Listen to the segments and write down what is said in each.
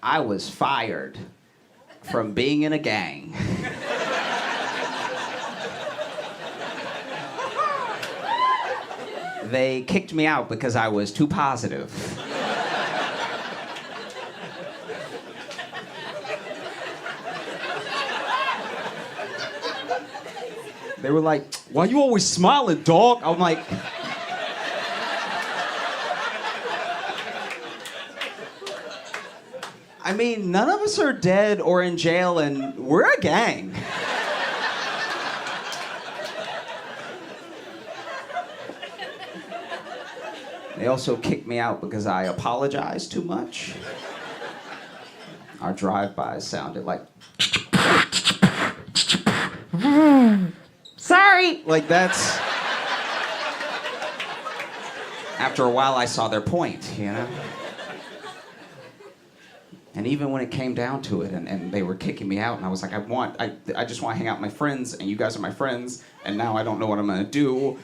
I was fired from being in a gang. They kicked me out because I was too positive. They were like, "Why you always smiling, dog?" I'm like, I mean, none of us are dead or in jail, and we're a gang. They also kicked me out because I apologized too much. Our drive-bys sounded like, sorry. Like that's... After a while, I saw their point, you know? And even when it came down to it, and they were kicking me out, and I was like, I just want to hang out with my friends, and you guys are my friends, and now I don't know what I'm gonna do.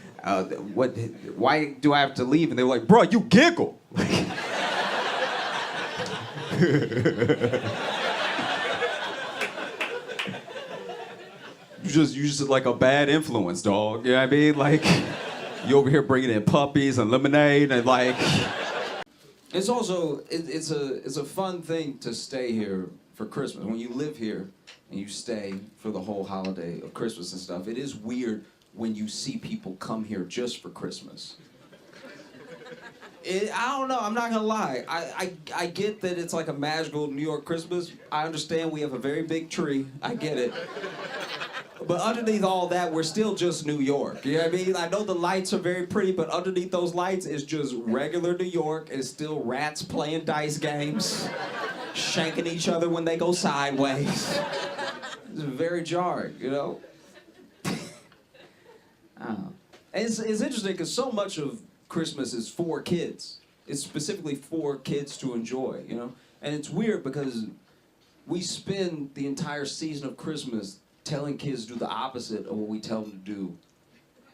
Why do I have to leave? And they were like, bro, you giggle. You just like a bad influence, dog. You know what I mean? Like, you over here bringing in puppies and lemonade and like... It's also, it's a fun thing to stay here for Christmas. When you live here and you stay for the whole holiday of Christmas and stuff, it is weird when you see people come here just for Christmas. I don't know, I'm not gonna lie. I get that it's like a magical New York Christmas. I understand we have a very big tree, I get it. But underneath all that, we're still just New York. You know what I mean? I know the lights are very pretty, but underneath those lights is just regular New York. It's still rats playing dice games, shanking each other when they go sideways. It's very jarring, you know? I don't know. And it's interesting because so much of Christmas is for kids. It's specifically for kids to enjoy, you know? And it's weird because we spend the entire season of Christmas telling kids to do the opposite of what we tell them to do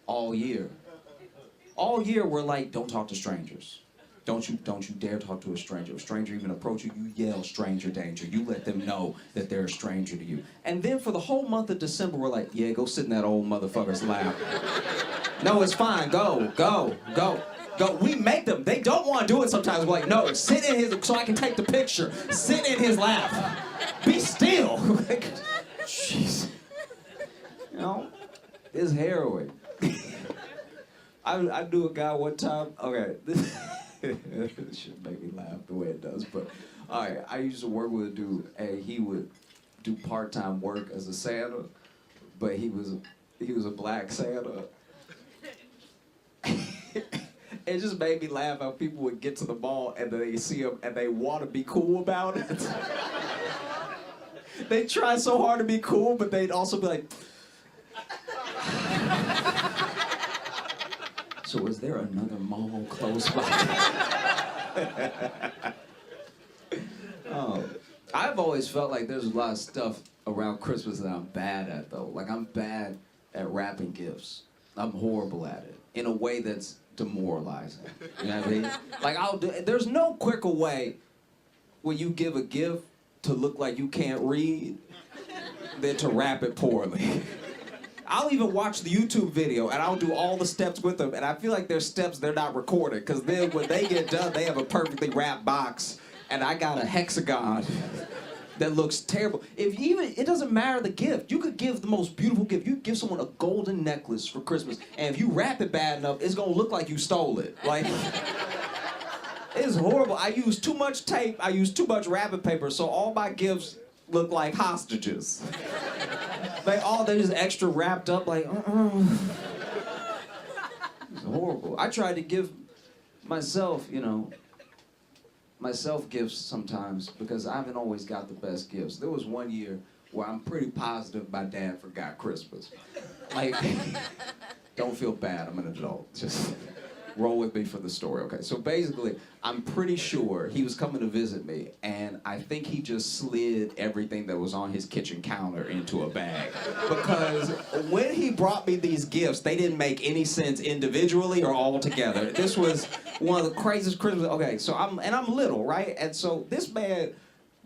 all year. All year we're like, don't talk to strangers. Don't you dare talk to a stranger. If a stranger even approach you, you yell stranger danger. You let them know that they're a stranger to you. And then for the whole month of December, we're like, yeah, go sit in that old motherfucker's lap. No, it's fine, go. We make them. They don't want to do it sometimes. We're like, no, sit in his, so I can take the picture. Sit in his lap. Be still. Jeez. You know, it's harrowing. I knew a guy one time, okay, this should make me laugh the way it does, but all right, I used to work with a dude, and he would do part-time work as a Santa, but he was a black Santa. It just made me laugh how people would get to the mall and they see him and they want to be cool about it. They try so hard to be cool, but they'd also be like, so is there another mall close by? I've always felt like there's a lot of stuff around Christmas that I'm bad at, though. Like, I'm bad at wrapping gifts. I'm horrible at it in a way that's demoralizing. You know what I mean? Like, there's no quicker way when you give a gift to look like you can't read than to wrap it poorly. I'll even watch the YouTube video and I'll do all the steps with them, and I feel like there's steps they're not recorded, because then when they get done, they have a perfectly wrapped box, and I got a hexagon that looks terrible. It doesn't matter the gift. You could give the most beautiful gift. You could give someone a golden necklace for Christmas, and if you wrap it bad enough, it's gonna look like you stole it. Like, it's horrible. I use too much tape, I use too much wrapping paper, so all my gifts look like hostages. They're just extra wrapped up, like, It's horrible. I try to give myself, myself gifts sometimes, because I haven't always got the best gifts. There was one year where I'm pretty positive my dad forgot Christmas. Like, don't feel bad, I'm an adult. Just roll with me for the story, okay? So basically, I'm pretty sure he was coming to visit me, and I think he just slid everything that was on his kitchen counter into a bag. Because when he brought me these gifts, they didn't make any sense individually or all together. This was one of the craziest Christmas. Okay, so I'm little, right? And so this man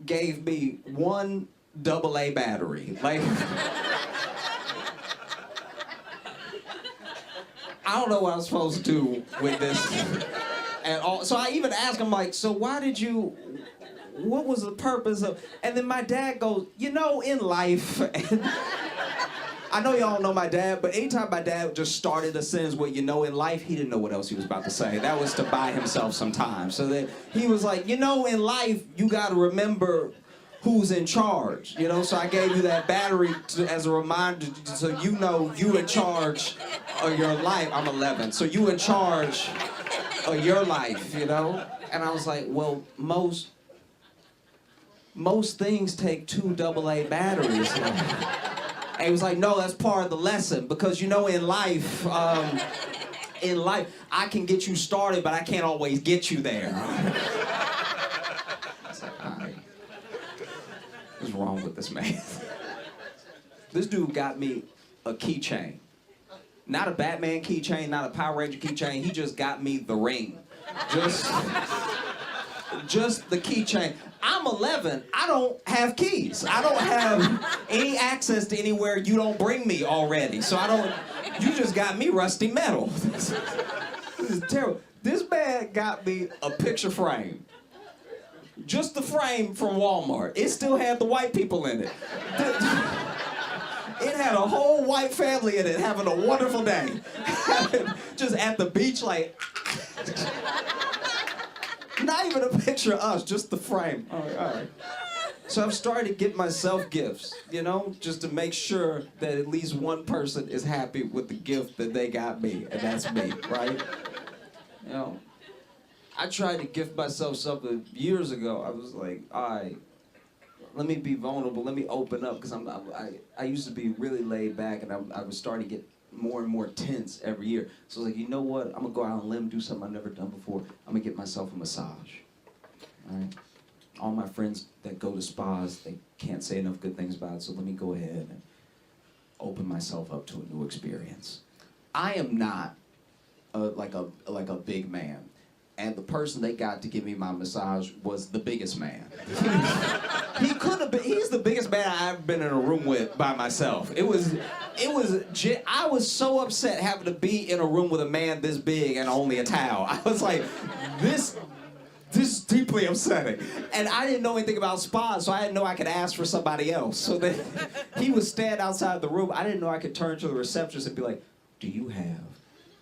gave me one AA battery. Like, I don't know what I'm supposed to do with this at all. So I even asked him, like, so what was the purpose of, and then my dad goes, you know, in life, and I know y'all know my dad, but anytime my dad just started a sentence with, you know, in life, he didn't know what else he was about to say. That was to buy himself some time. So that he was like, you know, in life, you got to remember who's in charge, you know? So I gave you that battery as a reminder, so you know you in charge of your life. I'm 11, so you in charge of your life, you know? And I was like, well, most things take 2 AA batteries. And he was like, no, that's part of the lesson, because, you know, in life, I can get you started, but I can't always get you there. I was like, all right. What's wrong with this man? This dude got me a keychain. Not a Batman keychain, not a Power Ranger keychain. He just got me the ring. Just the keychain. I'm 11. I don't have keys. I don't have any access to anywhere you don't bring me already. So you just got me rusty metal. This is terrible. This man got me a picture frame. Just the frame from Walmart. It still had the white people in it. It had a whole white family in it having a wonderful day. Just at the beach, like... Not even a picture of us, just the frame. All right. So I've started to get myself gifts, you know, just to make sure that at least one person is happy with the gift that they got me, and that's me, right? You know, I tried to gift myself something years ago. I was like, all right, let me be vulnerable, let me open up, because I used to be really laid back, and I was starting to get more and more tense every year. So I was like, you know what? I'm gonna go out on a limb, do something I've never done before. I'm gonna get myself a massage. All right? All my friends that go to spas, they can't say enough good things about it, so let me go ahead and open myself up to a new experience. I am not like a big man. And the person they got to give me my massage was the biggest man. He could have been, he's the biggest man I've been in a room with by myself. I was so upset having to be in a room with a man this big and only a towel. I was like, this is deeply upsetting. And I didn't know anything about spas, so I didn't know I could ask for somebody else. So then he would stand outside the room. I didn't know I could turn to the receptionist and be like, do you have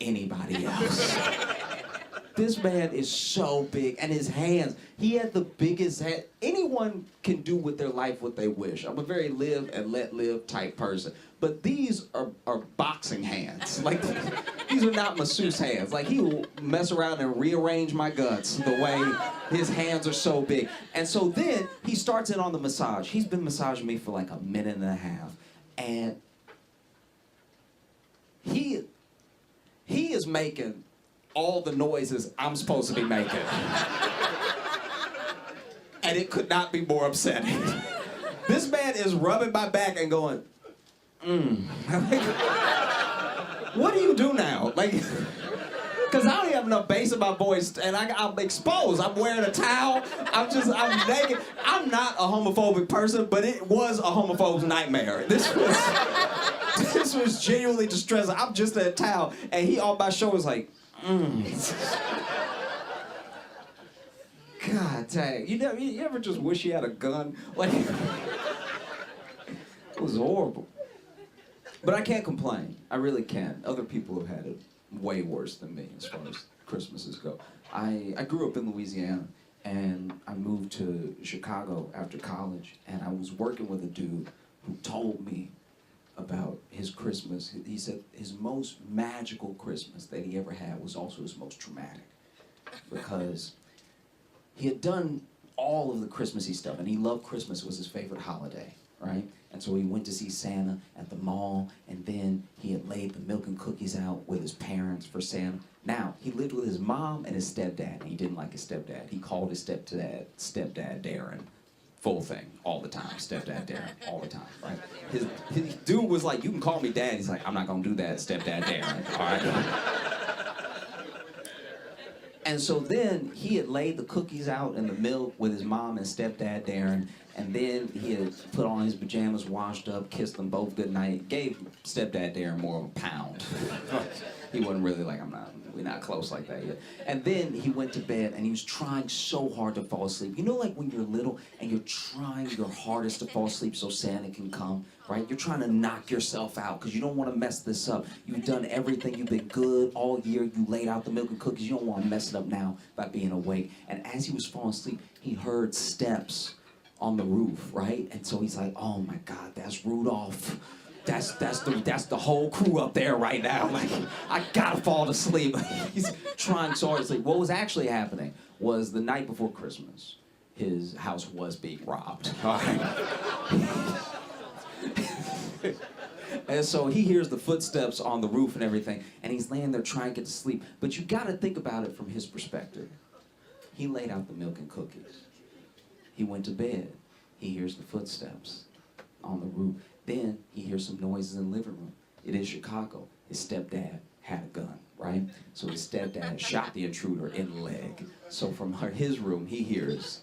anybody else? This man is so big, and his hands, he had the biggest hand. Anyone can do with their life what they wish. I'm a very live and let live type person. But these are boxing hands. Like, these are not masseuse hands. Like, he will mess around and rearrange my guts the way his hands are so big. And so then he starts in on the massage. He's been massaging me for like a minute and a half. And he is making all the noises I'm supposed to be making. And it could not be more upsetting. This man is rubbing my back and going, what do you do now? Like, because I don't even have enough bass in my voice, and I'm exposed. I'm wearing a towel. I'm naked. I'm not a homophobic person, but it was a homophobe's nightmare. This was genuinely distressing. I'm just in a towel, and he on my shoulders like, God dang. You ever just wish you had a gun? Like, it was horrible. But I can't complain. I really can't. Other people have had it way worse than me as far as Christmases go. I grew up in Louisiana, and I moved to Chicago after college, and I was working with a dude who told me about his Christmas. He said his most magical Christmas that he ever had was also his most traumatic, because he had done all of the Christmassy stuff, and he loved Christmas. It was his favorite holiday, right? And so he went to see Santa at the mall, and then he had laid the milk and cookies out with his parents for Santa. Now, he lived with his mom and his stepdad, and he didn't like his stepdad. He called his stepdad Darren. Full thing, all the time. Stepdad Darren, all the time, right? His dude was like, you can call me dad. He's like, I'm not gonna do that, stepdad Darren, all right? And so then he had laid the cookies out in the milk with his mom and stepdad Darren, and then he had put on his pajamas, washed up, kissed them both goodnight, gave stepdad Darren more of a pound. He wasn't really like, we're not close like that yet. And then he went to bed and he was trying so hard to fall asleep. You know, like when you're little and you're trying your hardest to fall asleep so Santa can come, right? You're trying to knock yourself out because you don't want to mess this up. You've done everything. You've been good all year. You laid out the milk and cookies. You don't want to mess it up now by being awake. And as he was falling asleep, he heard steps on the roof, right? And so he's like, oh my God, that's Rudolph. That's the whole crew up there right now. Like, I gotta fall asleep. He's trying so hard to sleep. What was actually happening was the night before Christmas, his house was being robbed. All right? And so he hears the footsteps on the roof and everything, and he's laying there trying to get to sleep. But you gotta think about it from his perspective. He laid out the milk and cookies. He went to bed. He hears the footsteps on the roof. Then he hears some noises in the living room. It is Chicago. His stepdad had a gun, right? So his stepdad shot the intruder in the leg. So from his room, he hears.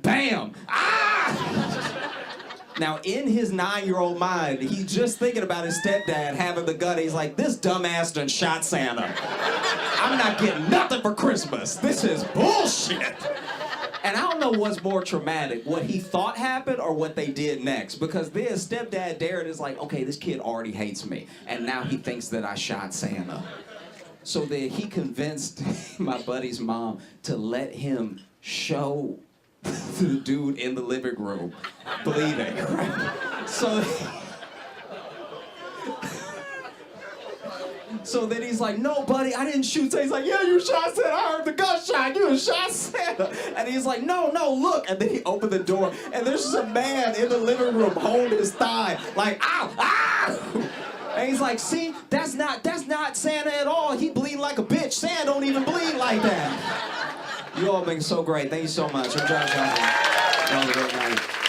Bam! Ah! Now, in his 9-year-old mind, he's just thinking about his stepdad having the gun. He's like, this dumbass done shot Santa. I'm not getting nothing for Christmas. This is bullshit. And I don't know what's more traumatic, what he thought happened or what they did next. Because then stepdad Darren is like, okay, this kid already hates me. And now he thinks that I shot Santa. So then he convinced my buddy's mom to let him show the dude in the living room bleeding. Right? So then he's like, no, buddy, I didn't shoot Santa. He's like, yeah, you shot Santa. I heard the gunshot. You shot Santa. And he's like, no, look. And then he opened the door, and there's just a man in the living room holding his thigh, like, ow, ow. And he's like, see, that's not Santa at all. He bleeding like a bitch. Santa don't even bleed like that. You all been so great. Thank you so much. I'm Josh Allen. Have a great night.